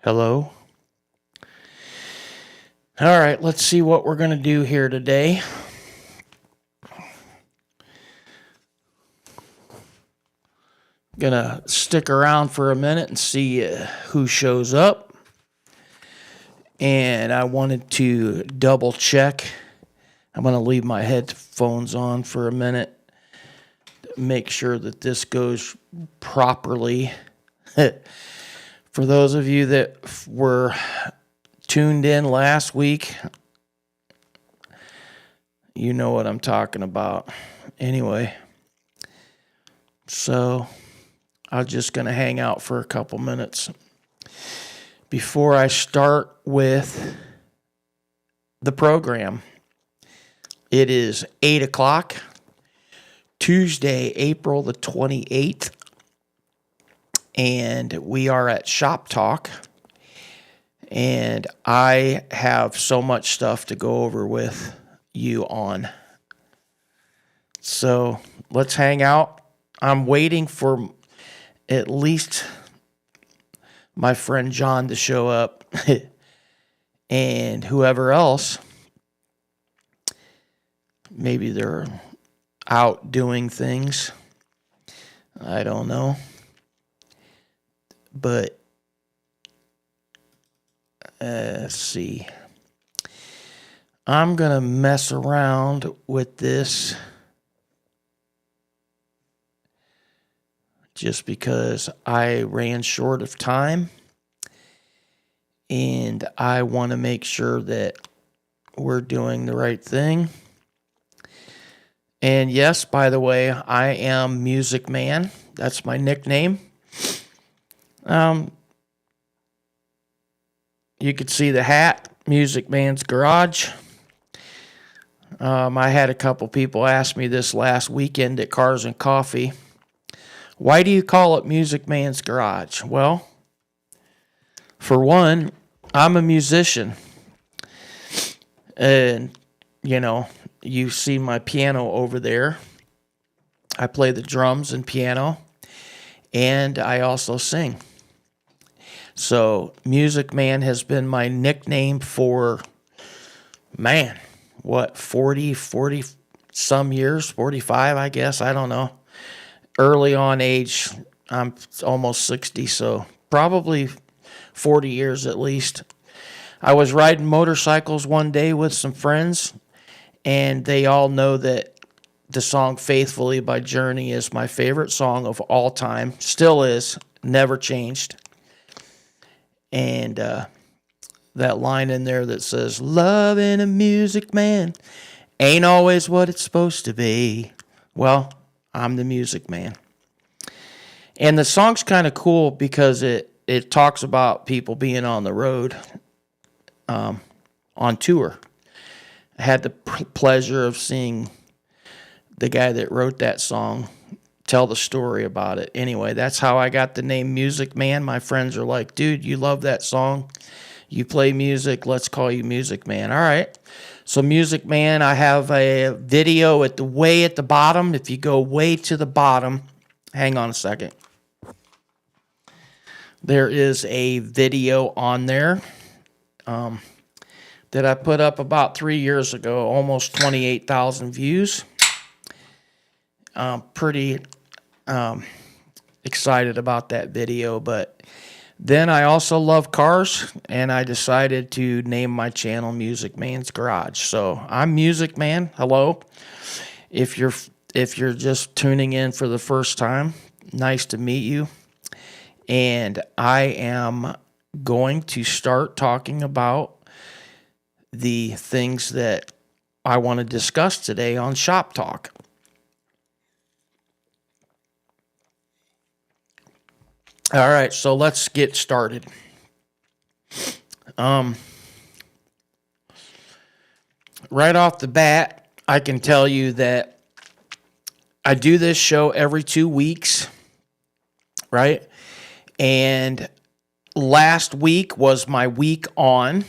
Hello. All right, let's see what we're going to do here today. Gonna stick around for a minute and see who shows up. And I wanted to double check. I'm going to leave my headphones on for a minute. Make sure that this goes properly. For those of you that were tuned in last week, you know what I'm talking about. Anyway, so I'm just going to hang out for a couple minutes before I start with the program. It is 8 o'clock, Tuesday, April the 28th, and we are at Shop Talk, and I have so much stuff to go over with you on. So let's hang out. I'm waiting for at least my friend John to show up and whoever else. Maybe they're out doing things. I don't know. But let's see. I'm going to mess around with this just because I ran short of time. And I want to make sure that we're doing the right thing. And yes, by the way, I am Music Man. That's my nickname. You could see the hat, Music Man's Garage. I had a couple people ask me this last weekend at Cars and Coffee. Why do you call it Music Man's Garage? Well, for one, I'm a musician. And, you know, you see my piano over there. I play the drums and piano, and I also sing. So Music Man has been my nickname for, 40 some years, 45, I guess. I don't know. Early on age, I'm almost 60, so probably 40 years at least. I was riding motorcycles one day with some friends, and they all know that the song Faithfully by Journey is my favorite song of all time. Still is. Never changed. And that line in there that says, "Loving a Music Man ain't always what it's supposed to be." Well, I'm the Music Man. And the song's kind of cool because it talks about people being on the road on tour. I had the pleasure of seeing the guy that wrote that song tell the story about it. Anyway, that's how I got the name Music Man. My friends are like, "Dude, you love that song. You play music. Let's call you Music Man." All right. So Music Man, I have a video way at the bottom. If you go way to the bottom, hang on a second. There is a video on there that I put up about 3 years ago, almost 28,000 views. I'm pretty excited about that video, but then I also love cars, and I decided to name my channel Music Man's Garage. So I'm Music Man. Hello. If you're just tuning in for the first time, nice to meet you. And I am going to start talking about the things that I want to discuss today on Shop Talk. All right, so let's get started. Right off the bat, I can tell you that I do this show every 2 weeks, right? And last week was my week on,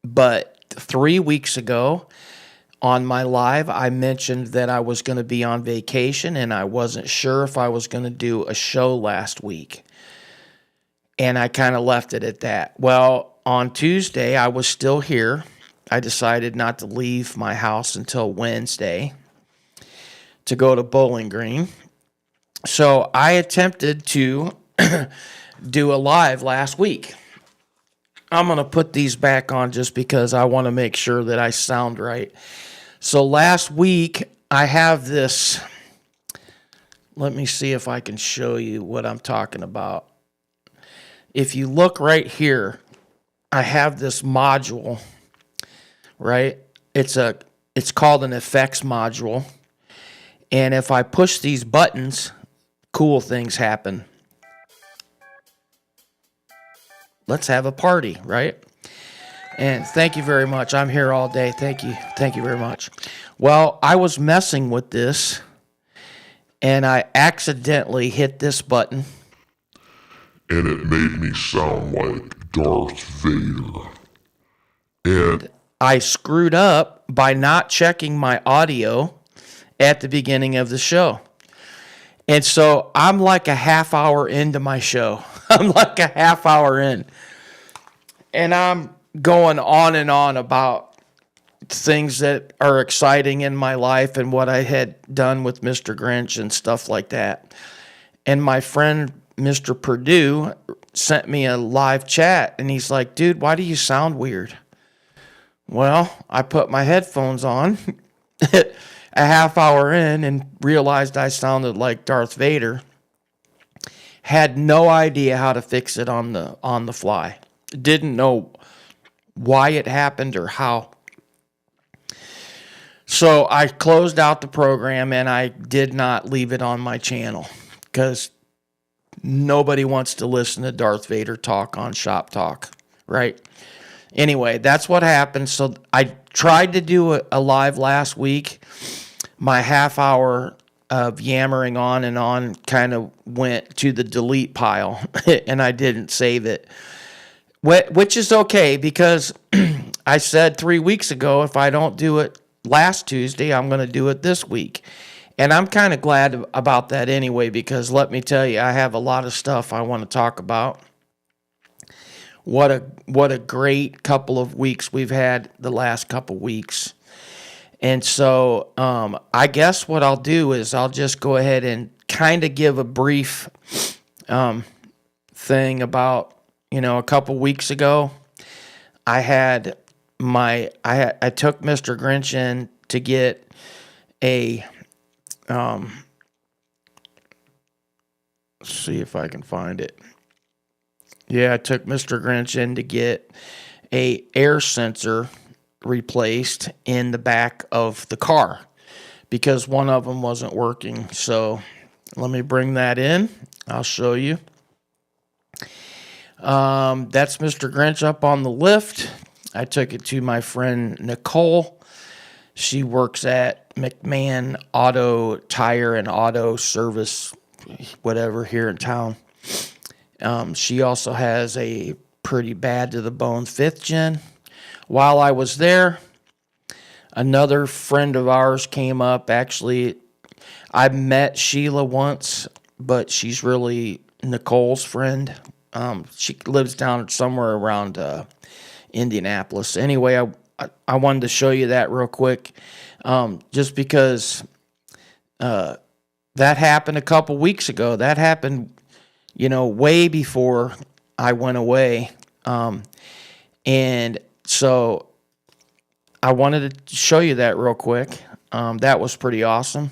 but 3 weeks ago on my live, I mentioned that I was going to be on vacation and I wasn't sure if I was going to do a show last week. And I kind of left it at that. Well, on Tuesday, I was still here. I decided not to leave my house until Wednesday to go to Bowling Green. So I attempted to do a live last week. I'm going to put these back on just because I want to make sure that I sound right. So last week, I have this. Let me see if I can show you what I'm talking about. If you look right here, I have this module, right? It's called an effects module. And if I push these buttons, cool things happen. Let's have a party, right? And thank you very much. I'm here all day. Thank you. Thank you very much. Well, I was messing with this, and I accidentally hit this button. And it made me sound like Darth Vader. And I screwed up by not checking my audio at the beginning of the show. And so I'm like a half hour into my show. I'm like a half hour in. And I'm going on and on about things that are exciting in my life and what I had done with Mr. Grinch and stuff like that. And my friend, Mr. Purdue, sent me a live chat, and he's like, dude, why do you sound weird? Well, I put my headphones on a half hour in and realized I sounded like Darth Vader. Had no idea how to fix it on the fly. Didn't know why it happened or how. So I closed out the program, and I did not leave it on my channel because nobody wants to listen to Darth Vader talk on Shop Talk, right? Anyway, that's what happened. So I tried to do a live last week. My half hour of yammering on and on kind of went to the delete pile, and I didn't save it, which is okay because I said 3 weeks ago, if I don't do it last Tuesday, I'm going to do it this week. And I'm kind of glad about that anyway, because let me tell you, I have a lot of stuff I want to talk about. What a great couple of weeks we've had the last couple weeks. And so I guess what I'll do is I'll just go ahead and kind of give a brief thing about, a couple weeks ago, I took Mr. Grinch in to get a let's see if I can find it. Yeah, I took Mr. Grinch in to get a air sensor replaced in the back of the car because one of them wasn't working. So let me bring that in. I'll show you. That's Mr. Grinch up on the lift. I took it to my friend Nicole. She works at McMahon Auto Tire and Auto Service, whatever, here in town. She also has a pretty bad to the bone 5th gen. While I was there, another friend of ours came up. Actually, I met Sheila once, but she's really Nicole's friend. She lives down somewhere around Indianapolis. Anyway, I wanted to show you that real quick, just because that happened a couple weeks ago. That happened, way before I went away. And so I wanted to show you that real quick. That was pretty awesome.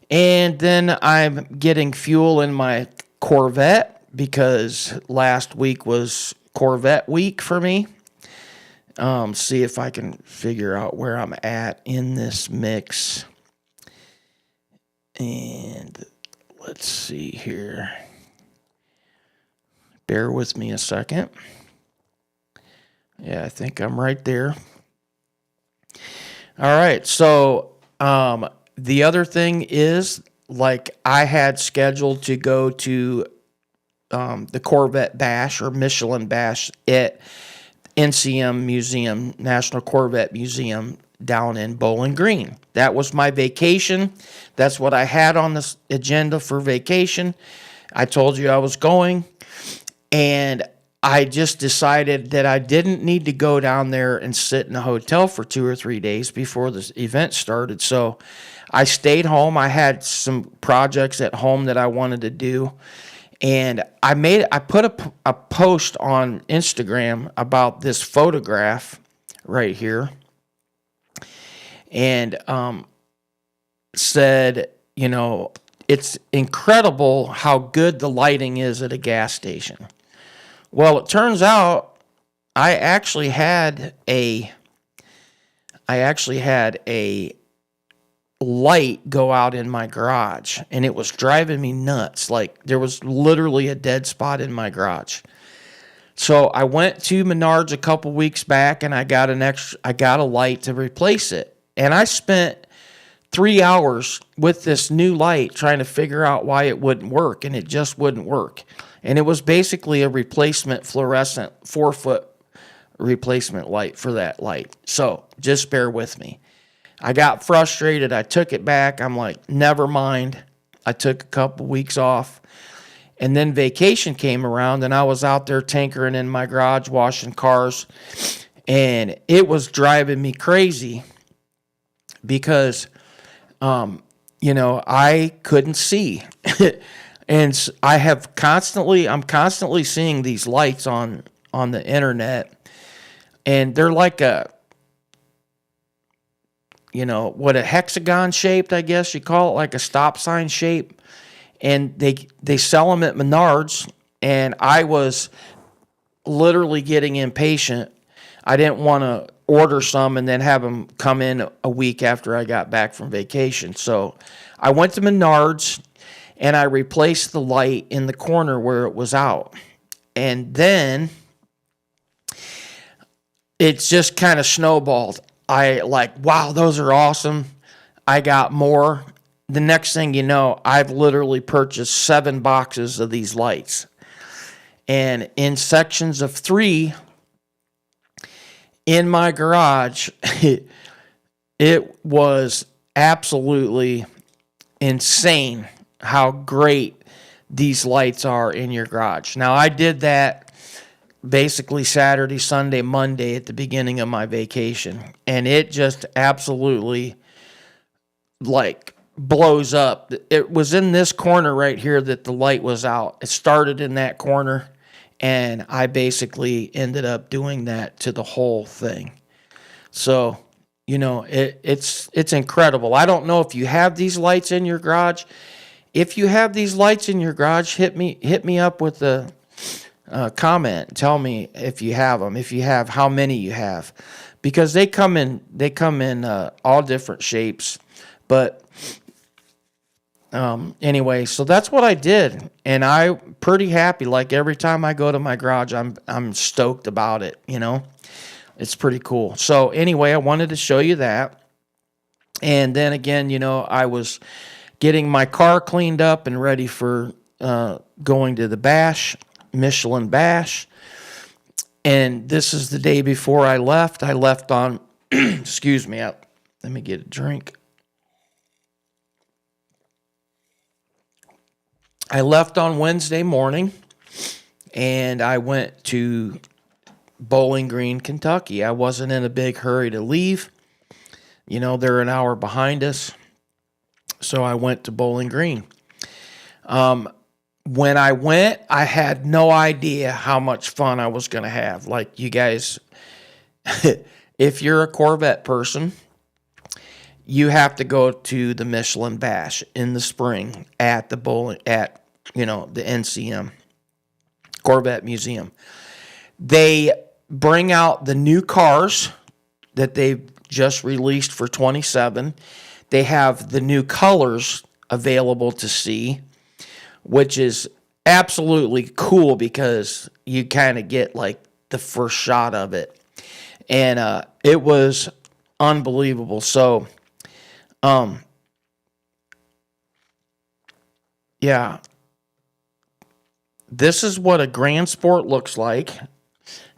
And then I'm getting fuel in my Corvette because last week was Corvette week for me. See if I can figure out where I'm at in this mix. And let's see here. Bear with me a second. Yeah, I think I'm right there. All right, so the other thing is, like, I had scheduled to go to the Corvette Bash or Michelin Bash at NCM Museum, National Corvette Museum down in Bowling Green. That was my vacation. That's what I had on this agenda for vacation. I told you I was going. And I just decided that I didn't need to go down there and sit in a hotel for 2 or 3 days before this event started. So I stayed home. I had some projects at home that I wanted to do. And I put a post on Instagram about this photograph right here. And said, it's incredible how good the lighting is at a gas station. Well, it turns out I actually had a light go out in my garage, and it was driving me nuts. Like, there was literally a dead spot in my garage. So I went to Menards a couple weeks back, and I got a light to replace it. And I spent 3 hours with this new light trying to figure out why it wouldn't work, and it just wouldn't work. And it was basically a replacement fluorescent 4-foot replacement light for that light. So just bear with me. I got frustrated. I took it back. I'm like, never mind. I took a couple weeks off. And then vacation came around, and I was out there tinkering in my garage, washing cars. And it was driving me crazy because, I couldn't see. And I'm constantly seeing these lights on the internet, and they're like a hexagon shaped, I guess you call it, like a stop sign shape. And they sell them at Menards, and I was literally getting impatient. I didn't want to order some and then have them come in a week after I got back from vacation. So I went to Menards, and I replaced the light in the corner where it was out. And then it's just kind of snowballed. Wow, those are awesome. I got more. The next thing you know, I've literally purchased 7 boxes of these lights. And in sections of 3 in my garage, it was absolutely insane how great these lights are in your garage. Now, I did that basically Saturday, Sunday, Monday at the beginning of my vacation, and it just absolutely blows up. It was in this corner right here that the light was out. It started in that corner, and I basically ended up doing that to the whole thing. So, it's incredible. I don't know if you have these lights in your garage. If you have these lights in your garage, hit me up with a comment. Tell me if you have them. If you have, how many you have, because they come in all different shapes. But anyway, so that's what I did, and I'm pretty happy. Like, every time I go to my garage, I'm stoked about it. It's pretty cool. So anyway, I wanted to show you that, and then again, I was getting my car cleaned up and ready for going to the bash, Michelin bash. And this is the day before I left. I left on, excuse me, let me get a drink. I left on Wednesday morning, and I went to Bowling Green, Kentucky. I wasn't in a big hurry to leave. They're an hour behind us. So I went to Bowling Green. When I went, I had no idea how much fun I was going to have. Like, you guys, if you're a Corvette person, you have to go to the Michelin Bash in the spring at the NCM, Corvette Museum. They bring out the new cars that they've just released for 27. They have the new colors available to see, which is absolutely cool because you kind of get the first shot of it. And it was unbelievable. So, yeah, this is what a Grand Sport looks like.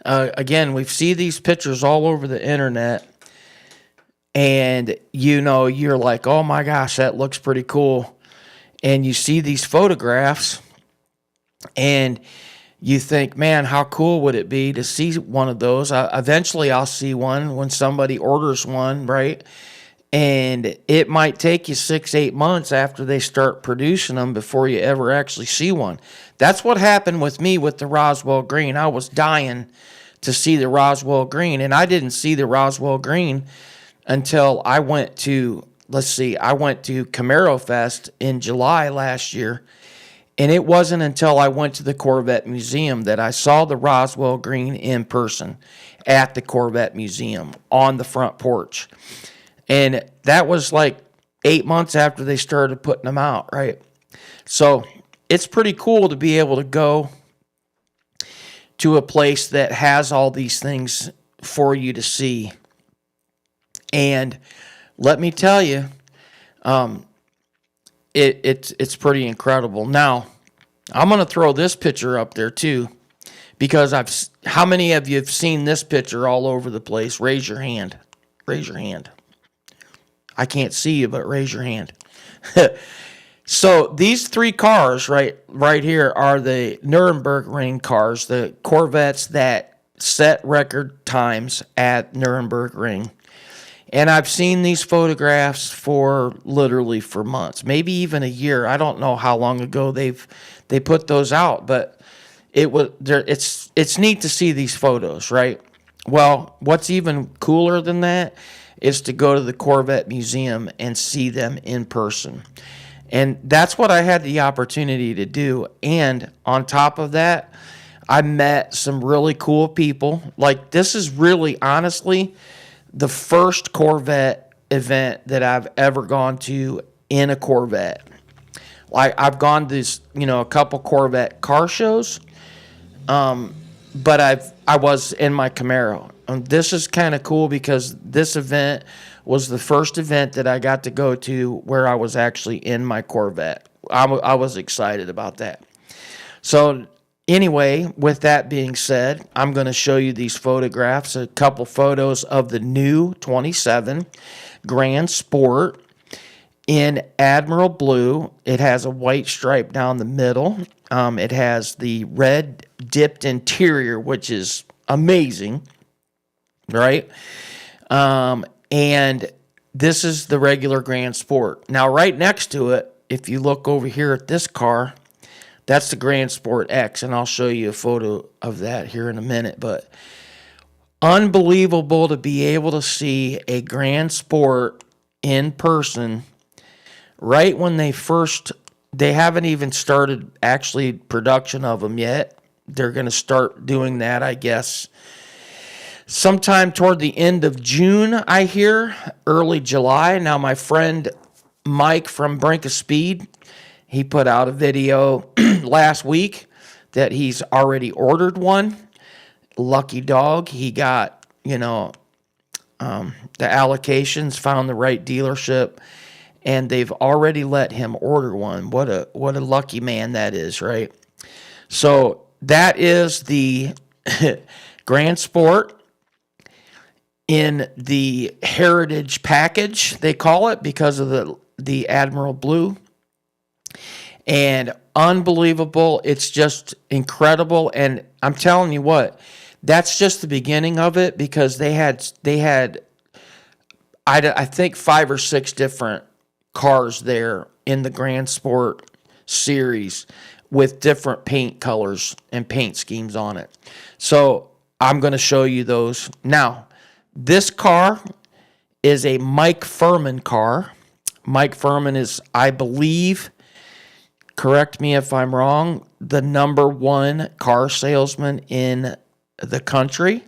Again, we see these pictures all over the internet, and you're like, oh my gosh, that looks pretty cool. And you see these photographs, and you think, man, how cool would it be to see one of those? Eventually, I'll see one when somebody orders one, right? And it might take you 6, 8 months after they start producing them before you ever actually see one. That's what happened with me with the Roswell Green. I was dying to see the Roswell Green, and I didn't see the Roswell Green until I went to, I went to Camaro Fest in July last year. And it wasn't until I went to the Corvette Museum that I saw the Roswell Green in person at the Corvette Museum on the front porch. And that was like 8 months after they started putting them out, right? So it's pretty cool to be able to go to a place that has all these things for you to see. And let me tell you, it's pretty incredible. Now, I'm going to throw this picture up there too, because how many of you have seen this picture all over the place? Raise your hand. Raise your hand. I can't see you, but raise your hand. So these 3 cars right here are the Nürburgring cars, the Corvettes that set record times at Nürburgring. And I've seen these photographs literally for months, maybe even a year. I don't know how long ago they put those out, but it's neat to see these photos, right? Well, what's even cooler than that is to go to the Corvette Museum and see them in person. And that's what I had the opportunity to do. And on top of that, I met some really cool people. Like, this is really, honestly, the first Corvette event that I've ever gone to in a Corvette. Like, I've gone to a couple Corvette car shows, but I was in my Camaro. And this is kind of cool because this event was the first event that I got to go to where I was actually in my Corvette. I was excited about that. So anyway, with that being said, I'm going to show you these photographs, a couple photos of the new 27 Grand Sport in Admiral Blue. It has a white stripe down the middle. It has the red dipped interior, which is amazing, right? And this is the regular Grand Sport. Now, right next to it, if you look over here at this car, that's the Grand Sport X, and I'll show you a photo of that here in a minute. But unbelievable to be able to see a Grand Sport in person right when they haven't even started actually production of them yet. They're going to start doing that, I guess, sometime toward the end of June, I hear, early July. Now, my friend Mike from Brink of Speed, he put out a video last week that he's already ordered one. Lucky dog. He got, the allocations, found the right dealership, and they've already let him order one. What a lucky man that is, right? So that is the Grand Sport in the Heritage package, they call it, because of the Admiral Blue. And unbelievable. It's just incredible. And I'm telling you what, that's just the beginning of it, because they had I think 5 or 6 different cars there in the Grand Sport series with different paint colors and paint schemes on it. So I'm going to show you those. Now, this car is a Mike Furman car. Mike Furman is, I believe, correct me if I'm wrong, the #1 car salesman in the country.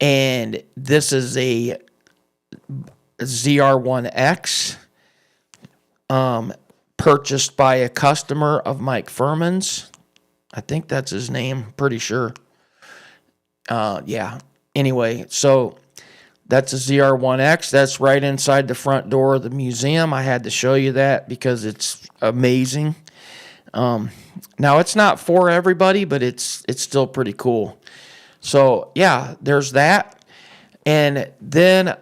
And this is a ZR1X purchased by a customer of Mike Furman's. I think that's his name, pretty sure. Yeah. Anyway, so that's a ZR1X. That's right inside the front door of the museum. I had to show you that because it's amazing. Now, it's not for everybody, but it's still pretty cool. So, yeah, there's that. And then,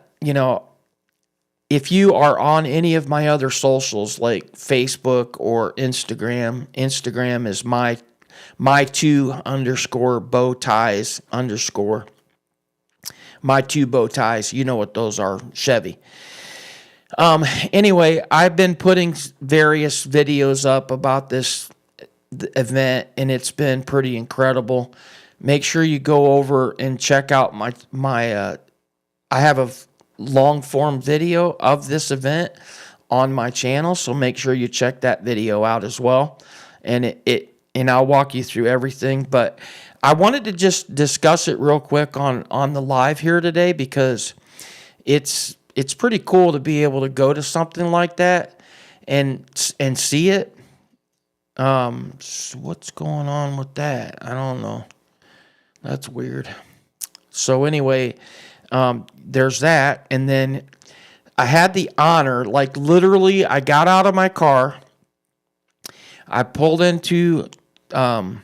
if you are on any of my other socials like Facebook or Instagram is my my2_bow ties_. My two bow ties, you know what those are, Chevy. Anyway, I've been putting various videos up about this event, and it's been pretty incredible. Make sure you go over and check out my I have a long form video of this event on my channel, so make sure you check that video out as well. And and I'll walk you through everything, but I wanted to just discuss it real quick on the live here today, because it's pretty cool to be able to go to something like that and see it. So what's going on with that? I don't know. That's weird. So anyway, there's that. And then I had the honor, like literally I got out of my car. I pulled into the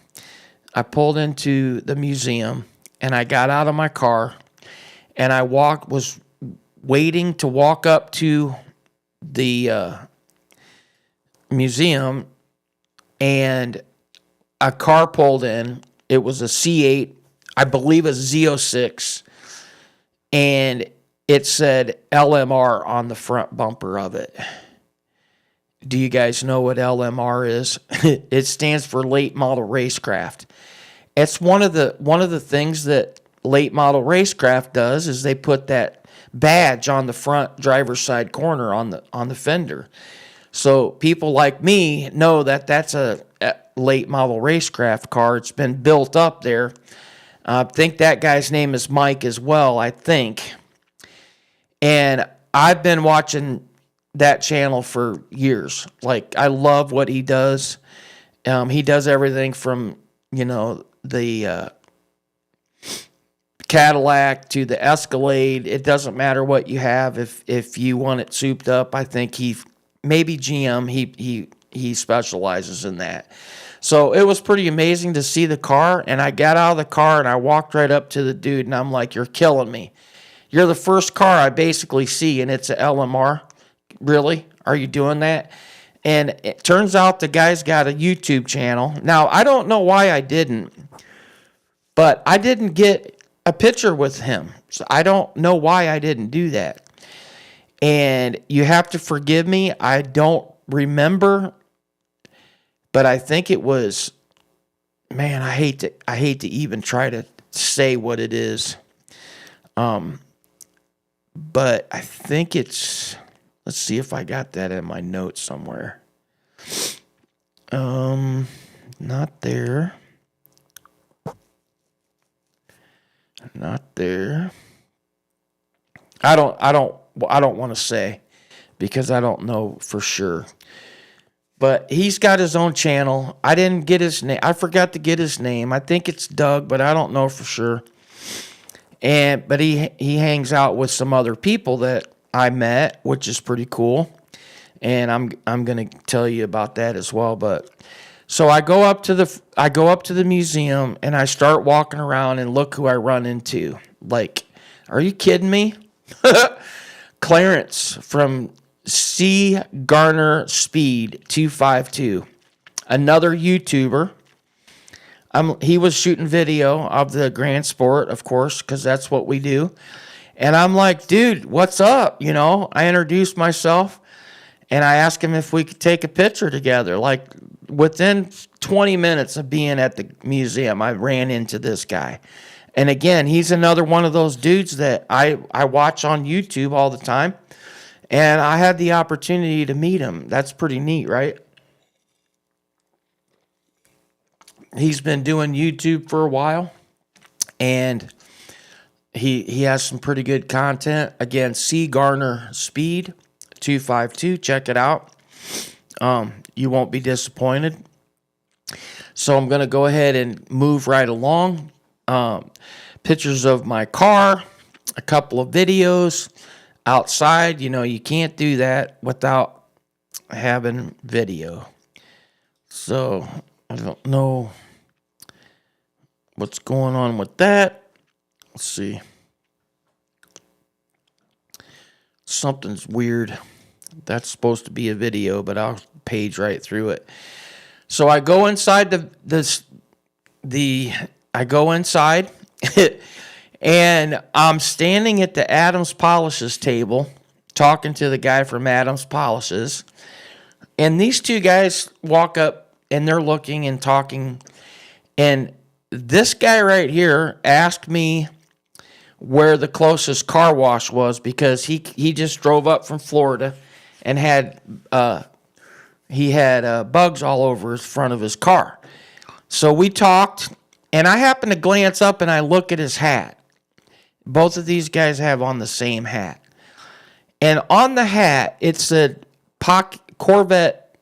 museum, and I got out of my car, and I was waiting to walk up to the museum, and a car pulled in. It was a C8, I believe a Z06, and it said LMR on the front bumper of it. Do you guys know what LMR is? It stands for late model racecraft. It's one of the things that late model racecraft does is they put that badge on the front driver's side corner on the fender. So people like me know that that's a late model racecraft car. It's been built up there. I think that guy's name is Mike as well, I think. And I've been watching that channel for years. Like, I love what he does. He does everything from, the Cadillac to the Escalade. It doesn't matter what you have. If you want it souped up, I think maybe GM, he specializes in that. So it was pretty amazing to see the car, and I got out of the car and I walked right up to the dude, and I'm like, "You're killing me. You're the first car I basically see, and it's a LMR. Really? Are you doing that?" And it turns out the guy's got a YouTube channel. Now, I don't know why I didn't, but I didn't get a picture with him. So I don't know why I didn't do that. And you have to forgive me. I don't remember, but I think it was, man, I hate to even try to say what it is. But I think it's, let's see if I got that in my notes somewhere. Not there. Not there. I don't want to say, because I don't know for sure. But he's got his own channel. I didn't get his name. I forgot to get his name. I think it's Doug, but I don't know for sure. But he hangs out with some other people that I met, which is pretty cool. And I'm going to tell you about that as well. But so I go up to the museum, and I start walking around, and look who I run into. Like, are you kidding me? Clarence from C. Garner Speed 252, another YouTuber. He was shooting video of the Grand Sport, of course, because that's what we do. And I'm like, "Dude, what's up?" I introduced myself, and I asked him if we could take a picture together. Like, within 20 minutes of being at the museum, I ran into this guy. And again, he's another one of those dudes that I watch on YouTube all the time. And I had the opportunity to meet him. That's pretty neat, right? He's been doing YouTube for a while, and he has some pretty good content. Again, C. Garner Speed 252. Check it out. You won't be disappointed. So I'm going to go ahead and move right along. Pictures of my car, a couple of videos outside. You can't do that without having video. So I don't know what's going on with that. Let's see. Something's weird. That's supposed to be a video, but I'll page right through it. So I go inside I go inside and I'm standing at the Adams Polishes table talking to the guy from Adams Polishes. And these two guys walk up and they're looking and talking. And this guy right here asked me where the closest car wash was because he just drove up from Florida and had bugs all over his front of his car. So we talked, and I happened to glance up and I look at his hat. Both of these guys have on the same hat. And on the hat, it said Corvette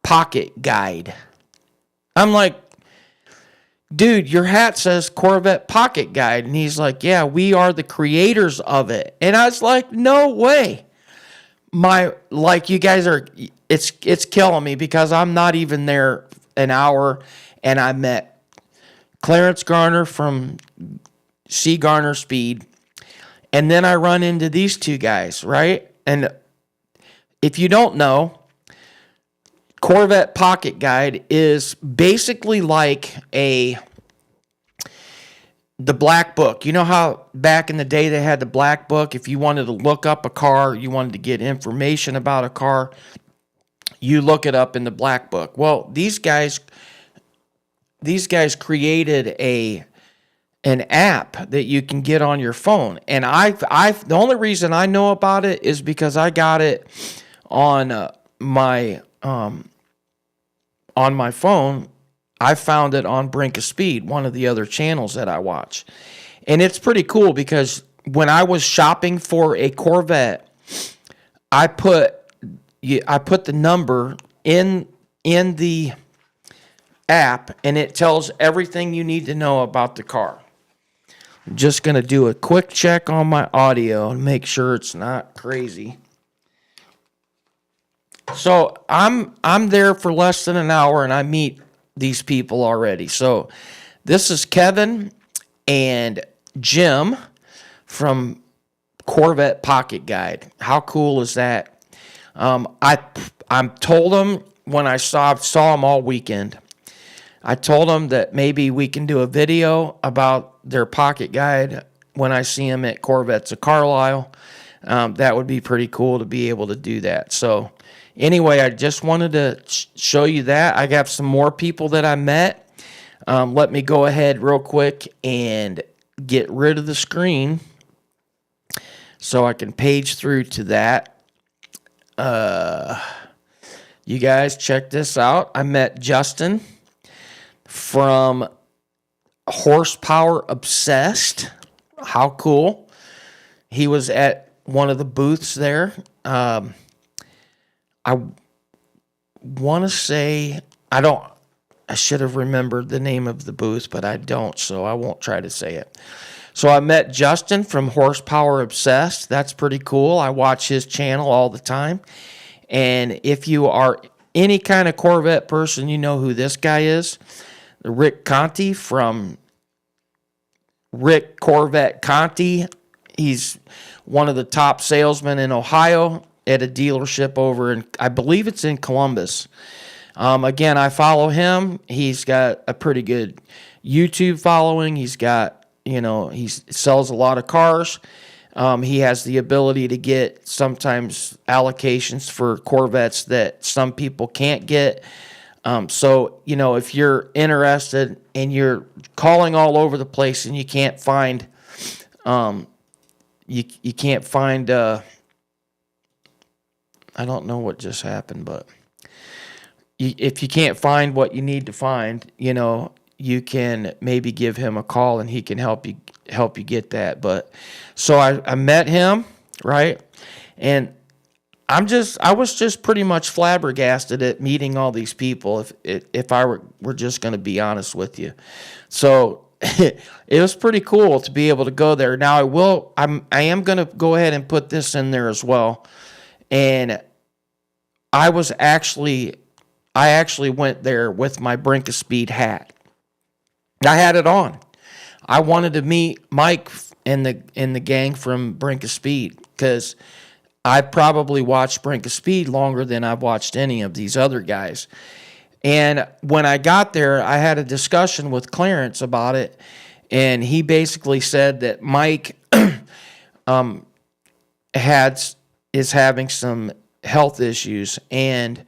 Pocket Guide. I'm like, dude, your hat says Corvette Pocket Guide. And he's like, yeah, we are the creators of it. And I was like, no way. You guys are, it's killing me because I'm not even there an hour, and I met Clarence Garner from C. Garner Speed, and then I run into these two guys, right? And if you don't know, Corvette Pocket Guide is basically like the Black Book. You know how back in the day they had the Black Book? If you wanted to look up a car, you wanted to get information about a car, you look it up in the Black Book. Well, these guys created an app that you can get on your phone. And the only reason I know about it is because I got it on my phone. I found it on Brink of Speed, one of the other channels that I watch. And it's pretty cool because when I was shopping for a Corvette, I put the number in the app, and it tells everything you need to know about the car. I'm just going to do a quick check on my audio and make sure it's not crazy. So I'm there for less than an hour, and I meet these people already. So this is Kevin and Jim from Corvette Pocket Guide. How cool is that? I told them when I saw them all weekend, I told them that maybe we can do a video about their pocket guide when I see them at Corvettes of Carlisle. That would be pretty cool to be able to do that. So anyway, I just wanted to show you that. I got some more people that I met. Let me go ahead real quick and get rid of the screen so I can page through to that. You guys check this out. I met Justin from Horsepower Obsessed. How cool. He was at one of the booths there. I want to say, I should have remembered the name of the booth, but I don't, so I won't try to say it. So I met Justin from Horsepower Obsessed. That's pretty cool. I watch his channel all the time. And if you are any kind of Corvette person, you know who this guy is. Rick Conti from Rick Corvette Conti. He's one of the top salesmen in Ohio at a dealership over in, I believe it's in Columbus. Again, I follow him. He's got a pretty good YouTube following. He's got, he sells a lot of cars. He has the ability to get sometimes allocations for Corvettes that some people can't get. So, if you're interested and you're calling all over the place and you can't find, you can't find, I don't know what just happened, but if you can't find what you need to find, you can maybe give him a call and he can help you get that. But so I met him, right? And I was just pretty much flabbergasted at meeting all these people, if I were just going to be honest with you. So it was pretty cool to be able to go there. Now I am going to go ahead and put this in there as well. And I actually went there with my Brink of Speed hat. I had it on. I wanted to meet Mike and the gang from Brink of Speed because I probably watched Brink of Speed longer than I've watched any of these other guys. And when I got there, I had a discussion with Clarence about it, and he basically said that Mike is having some health issues and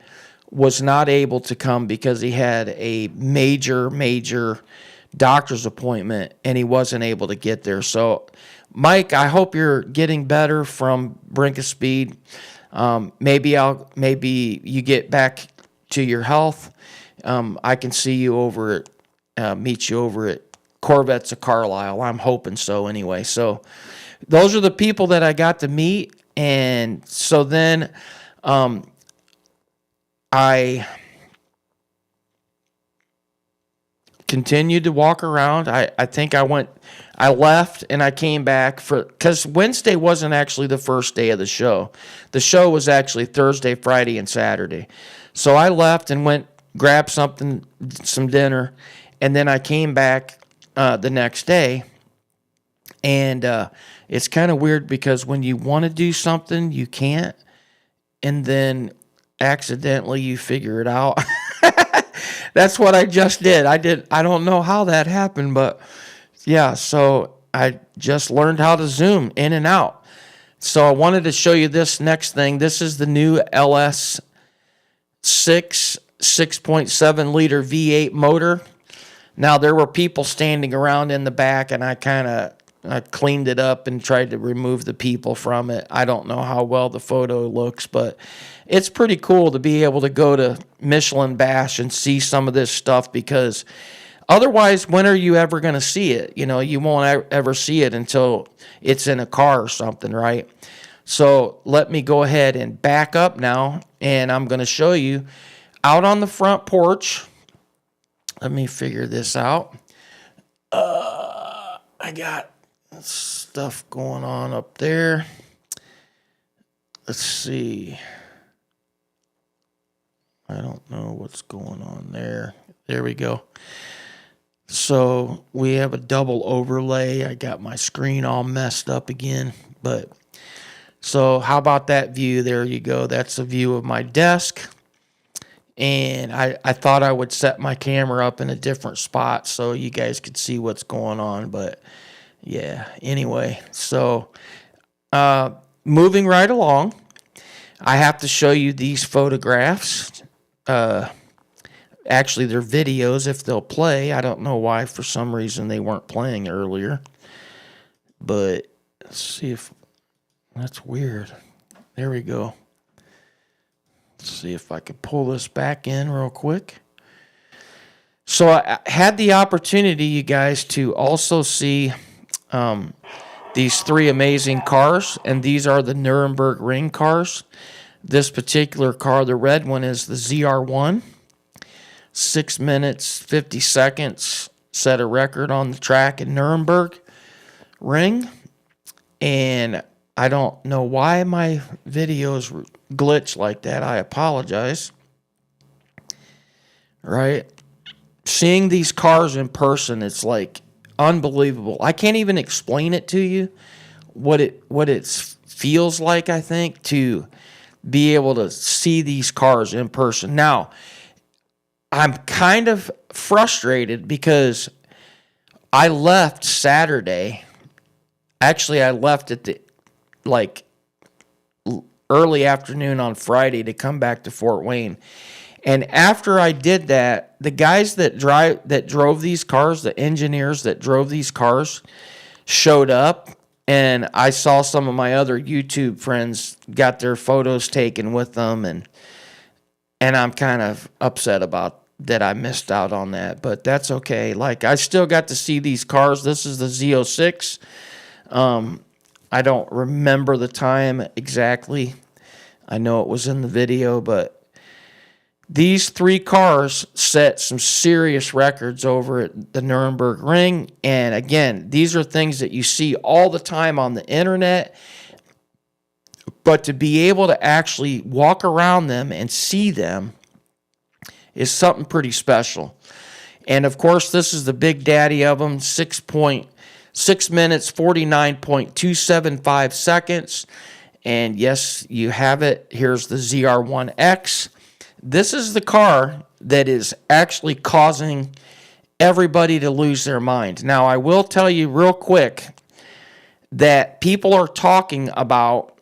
was not able to come because he had a major doctor's appointment and he wasn't able to get there. So, Mike, I hope you're getting better from Brink of Speed. Maybe you get back to your health. I can see you meet you over at Corvettes of Carlisle. I'm hoping so anyway. So those are the people that I got to meet. And so then I continued to walk around. I think I left and I came back because Wednesday wasn't actually the first day of the show. The show was actually Thursday, Friday, and Saturday. So I left and grabbed some dinner, and then I came back the next day. And it's kind of weird because when you want to do something, you can't, and then accidentally you figure it out. That's what I just did. I don't know how that happened, but yeah, so I just learned how to zoom in and out. So I wanted to show you this next thing. This is the new LS 6.7 liter V8 motor. Now there were people standing around in the back, and I cleaned it up and tried to remove the people from it. I don't know how well the photo looks, but it's pretty cool to be able to go to Michelin Bash and see some of this stuff, because otherwise, when are you ever going to see it? You won't ever see it until it's in a car or something, right? So let me go ahead and back up now, and I'm going to show you out on the front porch. Let me figure this out. I got stuff going on up there. Let's see. I don't know what's going on there. There we go. So we have a double overlay. I got my screen all messed up again. But so how about that view? There you go. That's a view of my desk. And I thought I would set my camera up in a different spot so you guys could see what's going on. But yeah, anyway. So moving right along, I have to show you these photographs. Actually, they're videos if they'll play. I don't know why, for some reason, they weren't playing earlier. But let's see if that's weird. There we go. Let's see if I can pull this back in real quick. So I had the opportunity, you guys, to also see these three amazing cars, and these are the Nuremberg Ring cars. This particular car, the red one, is the ZR1. 6 minutes, 50 seconds, set a record on the track in Nuremberg Ring. And I don't know why my videos glitch like that. I apologize. Right? Seeing these cars in person, it's like unbelievable. I can't even explain it to you what it feels like, I think, to be able to see these cars in person. Now, I'm kind of frustrated because I left Saturday. Actually, I left at the early afternoon on Friday to come back to Fort Wayne. And after I did that, the guys that drove these cars, the engineers that drove these cars, showed up, and I saw some of my other YouTube friends got their photos taken with them, and I'm kind of upset about that I missed out on that, but that's okay. Like, I still got to see these cars. This is the Z06. I don't remember the time exactly. I know it was in the video, but these three cars set some serious records over at the Nuremberg Ring. And again, these are things that you see all the time on the internet, but to be able to actually walk around them and see them is something pretty special. And of course, this is the big daddy of them, 6 minutes, 49.275 seconds. And yes, you have it. Here's the ZR1X. this is the car that is actually causing everybody to lose their mind. Now, I will tell you real quick that people are talking about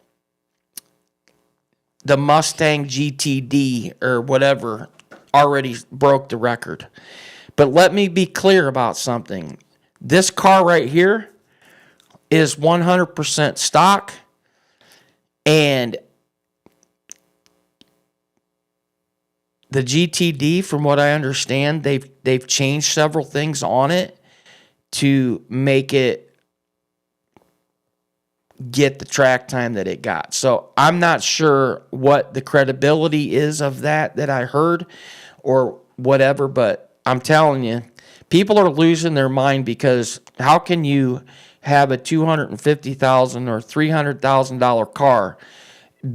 the Mustang GTD or whatever already broke the record. But let me be clear about something. This car right here is 100% stock, and the GTD, from what I understand, they've changed several things on it to make it get the track time that it got. So I'm not sure what the credibility is of that I heard or whatever, but I'm telling you, people are losing their mind because how can you have a $250,000 or $300,000 car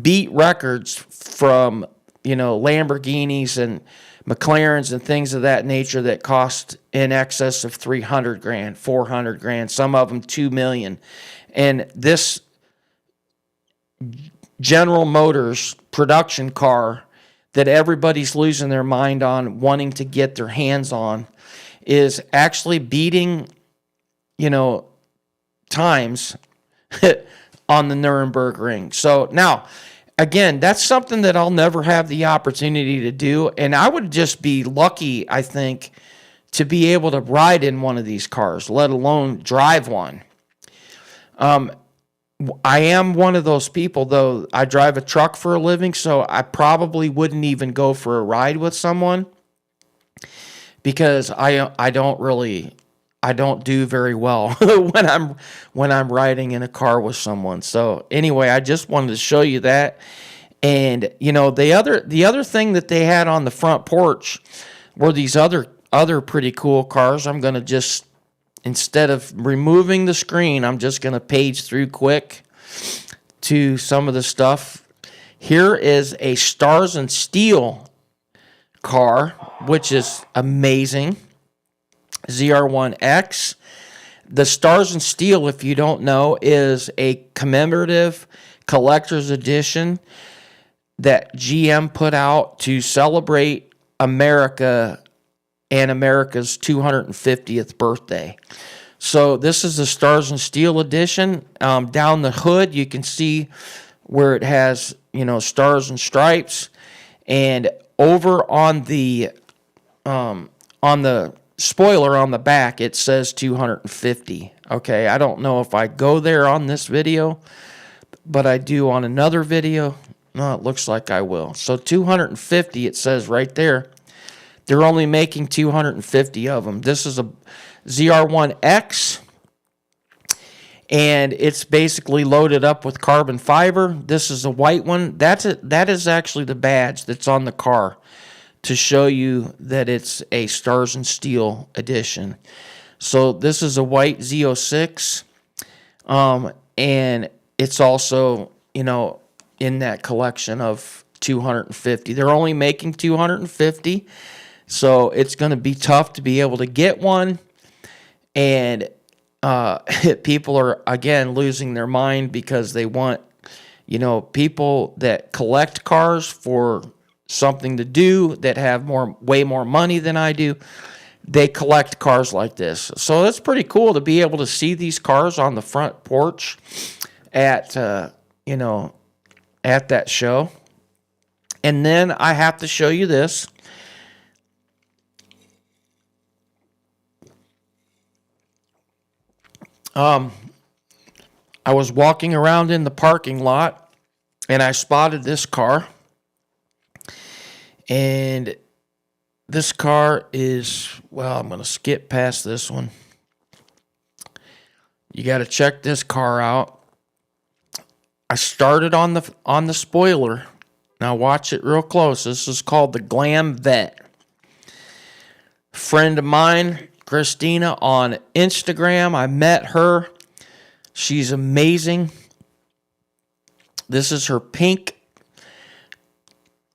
beat records from, Lamborghinis and McLarens and things of that nature that cost in excess of $300,000, $400,000, some of them $2 million. And this General Motors production car that everybody's losing their mind on, wanting to get their hands on, is actually beating, times on the Nuremberg ring. So now, again, that's something that I'll never have the opportunity to do. And I would just be lucky, I think, to be able to ride in one of these cars, let alone drive one. I am one of those people, though. I drive a truck for a living, so I probably wouldn't even go for a ride with someone because I don't do very well when I'm riding in a car with someone. So anyway, I just wanted to show you that. And the other thing that they had on the front porch were these other pretty cool cars. I'm going to just, instead of removing the screen, I'm just going to page through quick to some of the stuff. Here is a Stars and Steel car, which is amazing. ZR1X. The Stars and Steel, if you don't know, is a commemorative collector's edition that GM put out to celebrate America and America's 250th birthday. So this is the Stars and Steel edition. Down the hood, you can see where it has, stars and stripes. And over on the spoiler on the back, it says 250. Okay, I don't know if I go there on this video, but I do on another video. No, it looks like I will. So 250, it says right there. They're only making 250 of them. This is a ZR1X, and it's basically loaded up with carbon fiber. This is a white one. That is actually the badge that's on the car to show you that it's a Stars and Steel edition. So this is a white Z06, and it's also, in that collection of 250. They're only making 250, so it's going to be tough to be able to get one. And people are, again, losing their mind because they want, people that collect cars for something to do, that have way more money than I do, they collect cars like this. So it's pretty cool to be able to see these cars on the front porch at that show. And then I have to show you this. I was walking around in the parking lot and I spotted this car. And this car is, I'm going to skip past this one. You got to check this car out. I started on the spoiler. Now watch it real close. This is called the Glam Vet. Friend of mine, Christina, on Instagram. I met her. She's amazing. This is her pink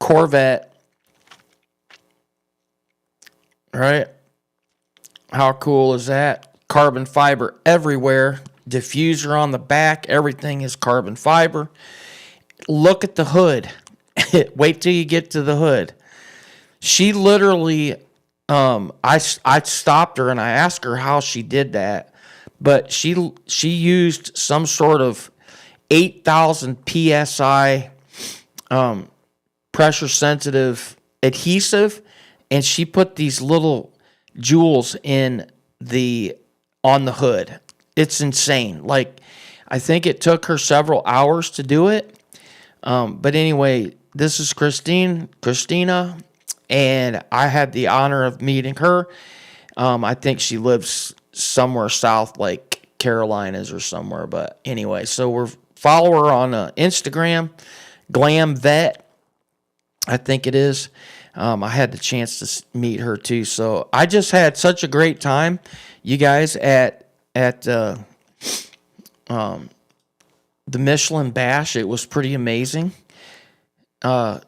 Corvette. Right? How cool is that? Carbon fiber everywhere. Diffuser on the back. Everything is carbon fiber. Look at the hood. Wait till you get to the hood. She literally, I stopped her and I asked her how she did that, but she used some sort of 8,000 psi pressure sensitive adhesive, and she put these little jewels on the hood. It's insane. Like, I think it took her several hours to do it. But anyway, this is Christina, and I had the honor of meeting her. I think she lives somewhere south, like Carolinas or somewhere. But anyway, so we're follow her on Instagram, Glam Vet, I think it is. I had the chance to meet her too. So I just had such a great time, you guys, at the Michelin Bash. It was pretty amazing. So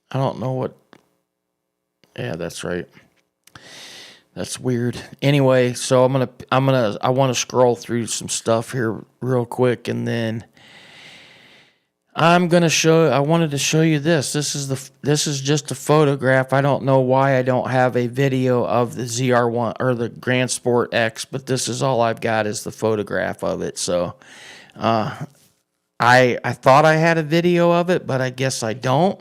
I don't know what. Yeah, that's right. That's weird. Anyway, so I want to scroll through some stuff here real quick, and then I wanted to show you this. This is just a photograph. I don't know why I don't have a video of the ZR1 or the Grand Sport X, but this is all I've got is the photograph of it. So, I thought I had a video of it, but I guess I don't.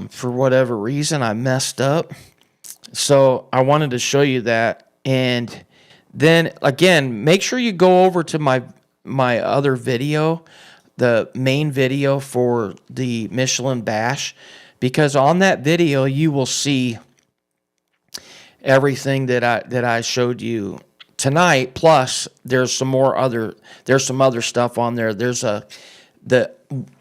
For whatever reason, I messed up. So I wanted to show you that. And then again, make sure you go over to my other video, the main video for the Michelin Bash, because on that video you will see everything that I showed you tonight. Plus, there's some other stuff on there. There's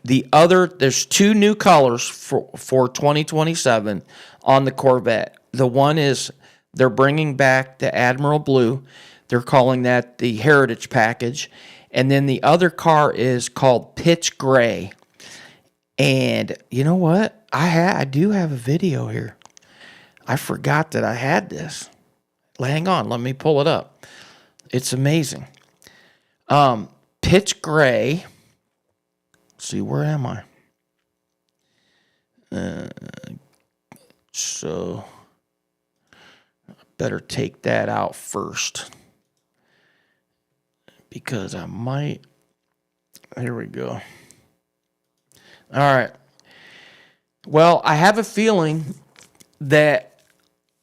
there's two new colors for 2027 on the Corvette. The one is they're bringing back the Admiral Blue. They're calling that the Heritage Package. And then the other car is called Pitch Gray. And you know what? I do have a video here. I forgot that I had this. Hang on, let me pull it up. It's amazing. Pitch Gray. Let's see, where am I? So I better take that out first, because I might. Here we go. All right. Well, I have a feeling that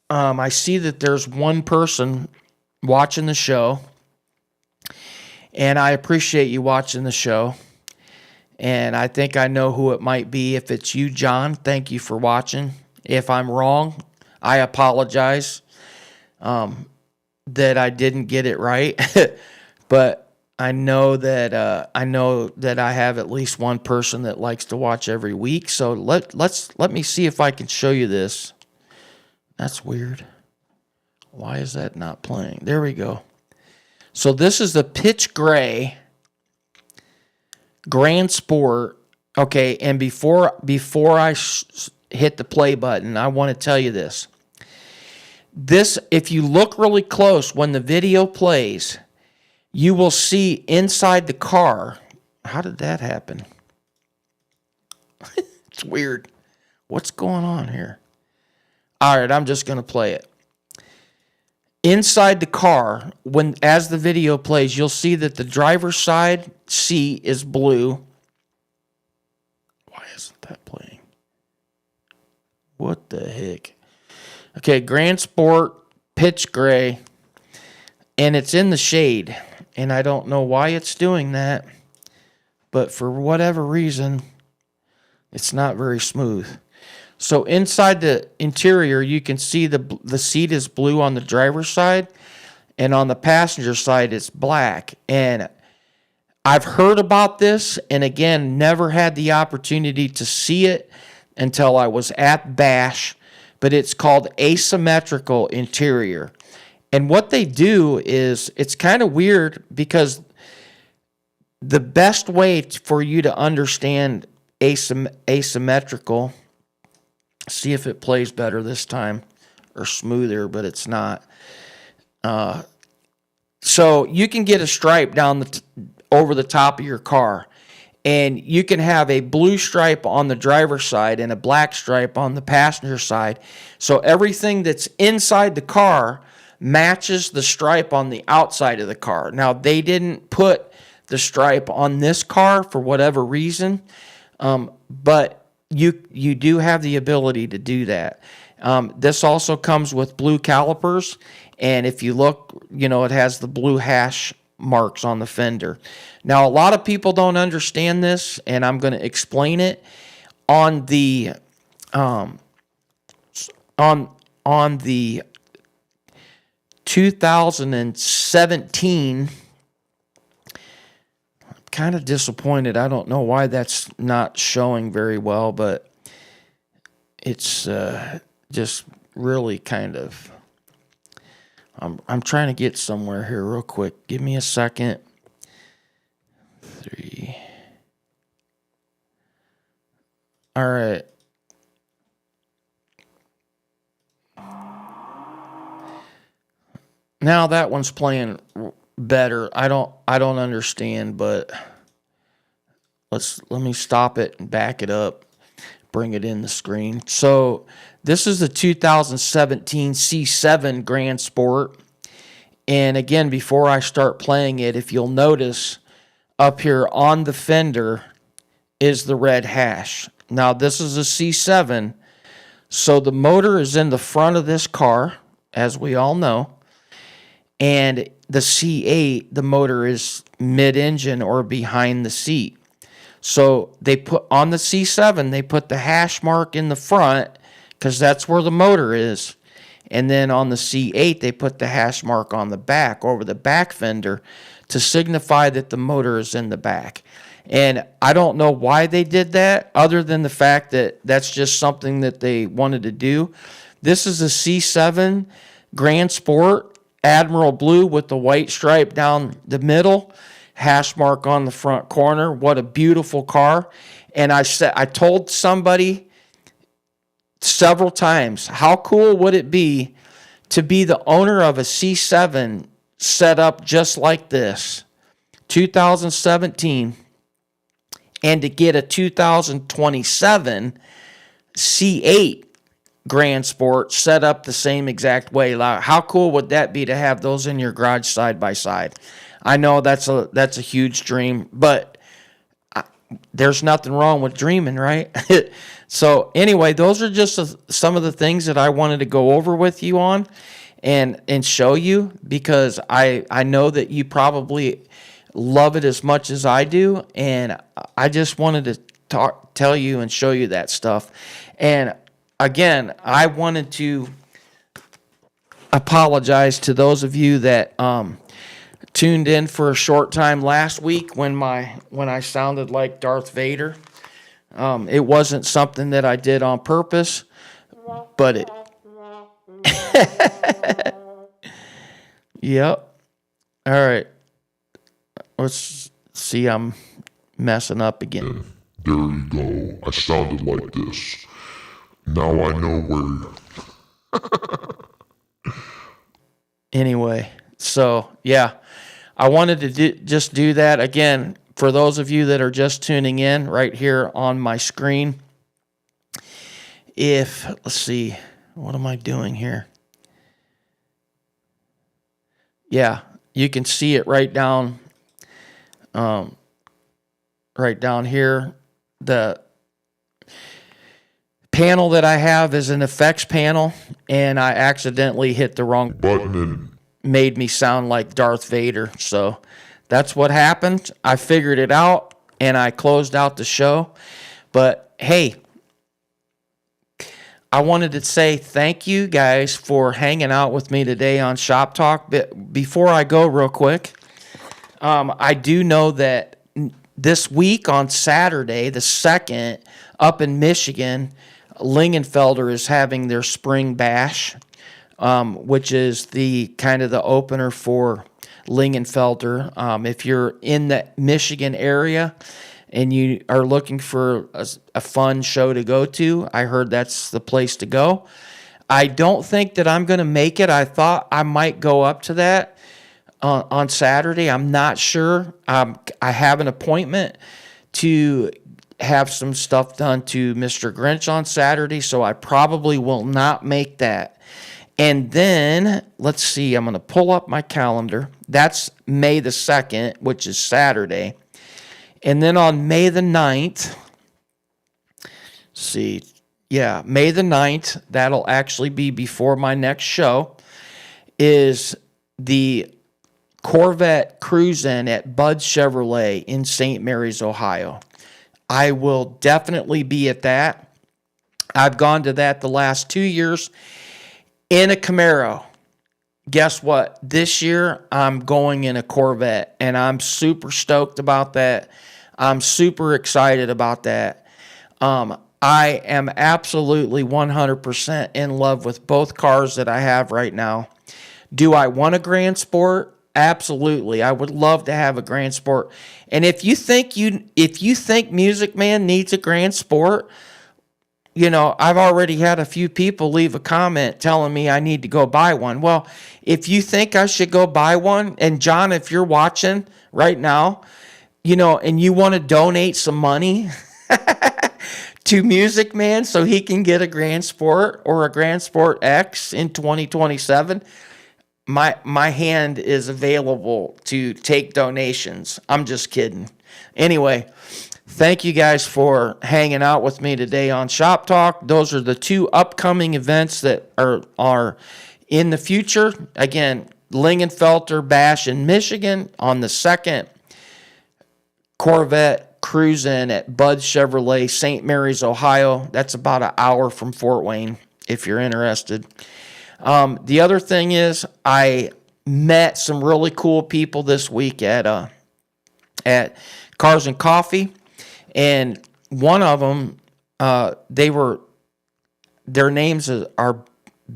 I see that there's one person watching the show, and I appreciate you watching the show. And I think I know who it might be. If it's you, John, thank you for watching. If I'm wrong, I apologize that I didn't get it right. But I know that I have at least one person that likes to watch every week. So let me see if I can show you this. That's weird. Why is that not playing? There we go. So this is the Pitch Gray Grand Sport. Okay, and before I hit the play button, I want to tell you this. This, if you look really close when the video plays, you will see inside the car. How did that happen? It's weird. What's going on here? All right, I'm just going to play it. Inside the car, as the video plays, you'll see that the driver's side seat is blue. Why isn't that playing? What the heck? Okay, Grand Sport, Pitch Gray, and it's in the shade. And I don't know why it's doing that, but for whatever reason, it's not very smooth. So inside the interior, you can see the seat is blue on the driver's side, and on the passenger side, it's black. And I've heard about this, and again, never had the opportunity to see it until I was at Bash, but it's called asymmetrical interior. And what they do is, it's kind of weird, because the best way for you to understand asymmetrical, see if it plays better this time, or smoother, but it's not. So you can get a stripe down over the top of your car, And you can have a blue stripe on the driver's side and a black stripe on the passenger side. So everything that's inside the car matches the stripe on the outside of the car. Now, they didn't put the stripe on this car for whatever reason, but you do have the ability to do that. This also comes with blue calipers, and if you look, it has the blue hash marks on the fender. Now, a lot of people don't understand this, and I'm going to explain it. On the on the 2017, I'm kind of disappointed. I don't know why that's not showing very well, but it's just really kind of. I'm trying to get somewhere here real quick. Give me a second. 3. All right. Now that one's playing better. I don't understand, but let me stop it and back it up. Bring it in the screen. So this is the 2017 C7 Grand Sport. And again, before I start playing it, if you'll notice up here on the fender is the red hash. Now this is a C7. So the motor is in the front of this car, as we all know. And the C8, the motor is mid-engine or behind the seat. So they put on the C7, they put the hash mark in the front because that's where the motor is. And then on the C8, they put the hash mark on the back, over the back fender, to signify that the motor is in the back. And I don't know why they did that, other than the fact that that's just something that they wanted to do. This is a C7 Grand Sport, Admiral Blue with the white stripe down the middle, hash mark on the front corner. What a beautiful car. And I told somebody several times, how cool would it be to be the owner of a C7 set up just like this, 2017, and to get a 2027 C8 Grand Sport set up the same exact way. How cool would that be to have those in your garage side by side? I know that's a huge dream, but there's nothing wrong with dreaming, right? So anyway, those are just some of the things that I wanted to go over with you on and show you, because I know that you probably love it as much as I do, and I just wanted to tell you and show you that stuff. And again, I wanted to apologize to those of you that tuned in for a short time last week when I sounded like Darth Vader. It wasn't something that I did on purpose, but it. Yep. All right. Let's see. I'm messing up again. There you go. I sounded like this. Now I know where. Anyway, so yeah, I wanted to just do that again for those of you that are just tuning in right here on my screen. Let's see, what am I doing here? Yeah, you can see it right down here. The panel that I have is an effects panel, and I accidentally hit the wrong button and made me sound like Darth Vader. So that's what happened. I figured it out, and I closed out the show. But hey, I wanted to say thank you guys for hanging out with me today on Shop Talk. But before I go real quick, I do know that this week on Saturday, the 2nd, up in Michigan, Lingenfelder is having their spring bash, which is the kind of the opener for Lingenfelder. If you're in the Michigan area and you are looking for a fun show to go to, I heard that's the place to go. I don't think that I'm going to make it. I thought I might go up to that on Saturday. I'm not sure. I have an appointment to have some stuff done to Mr. Grinch on Saturday, so I probably will not make that. And then, let's see, I'm going to pull up my calendar. That's May the 2nd, which is Saturday. And then on May the 9th, see, yeah, May the 9th, that'll actually be before my next show, is the Corvette Cruise-In at Bud Chevrolet in St. Mary's, Ohio. I will definitely be at that. I've gone to that the last 2 years in a Camaro. Guess what? This year, I'm going in a Corvette, and I'm super stoked about that. I'm super excited about that. I am absolutely 100% in love with both cars that I have right now. Do I want a Grand Sport? Absolutely. I would love to have a Grand Sport. And if you think Music Man needs a Grand Sport, I've already had a few people leave a comment telling me I need to go buy one. Well, if you think I should go buy one, and John, if you're watching right now, and you want to donate some money to Music Man so he can get a Grand Sport or a Grand Sport X in 2027, my hand is available to take donations. I'm just kidding. Anyway, thank you guys for hanging out with me today on Shop Talk. Those are the two upcoming events that are in the future. Again, Lingenfelter Bash in Michigan on the 2nd. Corvette Cruise-In at Bud Chevrolet, St. Mary's, Ohio. That's about an hour from Fort Wayne, if you're interested. The other thing is, I met some really cool people this week at Cars and Coffee, and one of them, their names are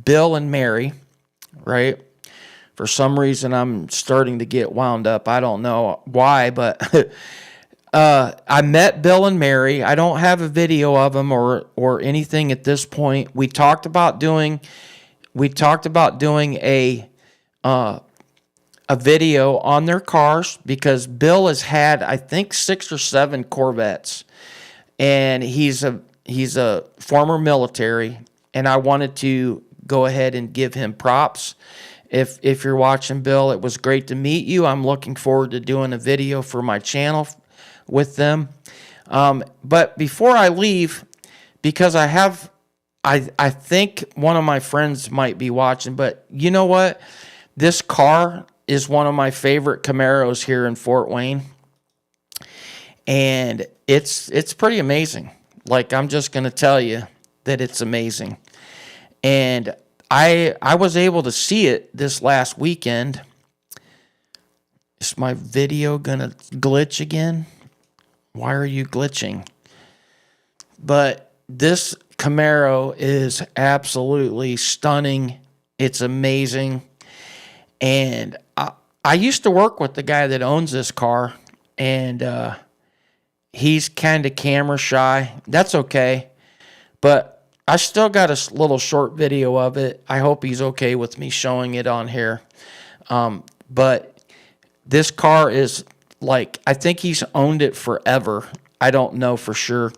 Bill and Mary, right? For some reason, I'm starting to get wound up. I don't know why, but I met Bill and Mary. I don't have a video of them or anything at this point. We talked about doing a video on their cars because Bill has had, I think, 6 or 7 Corvettes, and he's a former military, and I wanted to go ahead and give him props. If you're watching, Bill, it was great to meet you. I'm looking forward to doing a video for my channel with them. But before I leave, because I think one of my friends might be watching, but you know what? This car is one of my favorite Camaros here in Fort Wayne. And it's pretty amazing. Like, I'm just going to tell you that it's amazing. And I was able to see it this last weekend. Is my video going to glitch again? Why are you glitching? But this Camaro is absolutely stunning. It's amazing. And I used to work with the guy that owns this car, and he's kind of camera shy. That's okay. But I still got a little short video of it. I hope he's okay with me showing it on here. But this car is like, I think he's owned it forever. I don't know for sure.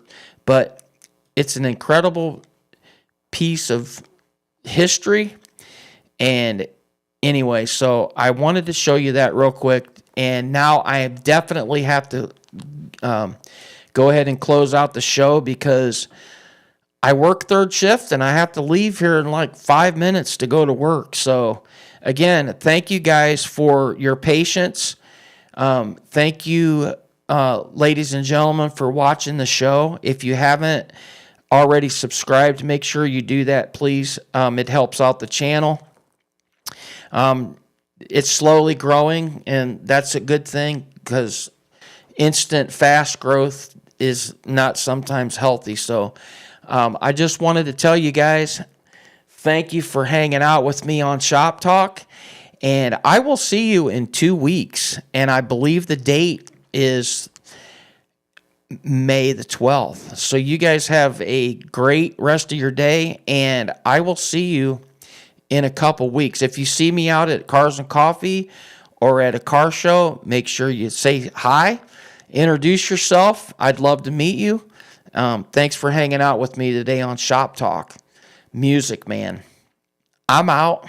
But it's an incredible piece of history. And anyway, so I wanted to show you that real quick. And now I definitely have to go ahead and close out the show because I work third shift and I have to leave here in like 5 minutes to go to work. So again, thank you guys for your patience. Thank you, ladies and gentlemen, for watching the show. If you haven't already subscribed, make sure you do that, please. It helps out the channel. It's slowly growing, and that's a good thing because instant, fast growth is not sometimes healthy. So I just wanted to tell you guys, thank you for hanging out with me on Shop Talk. And I will see you in 2 weeks. And I believe the date is May the 12th. So you guys have a great rest of your day. And I will see you in a couple weeks. If you see me out at Cars and Coffee or at a car show, make sure you say hi. Introduce yourself. I'd love to meet you. Thanks for hanging out with me today on Shop Talk. Music Man. I'm out.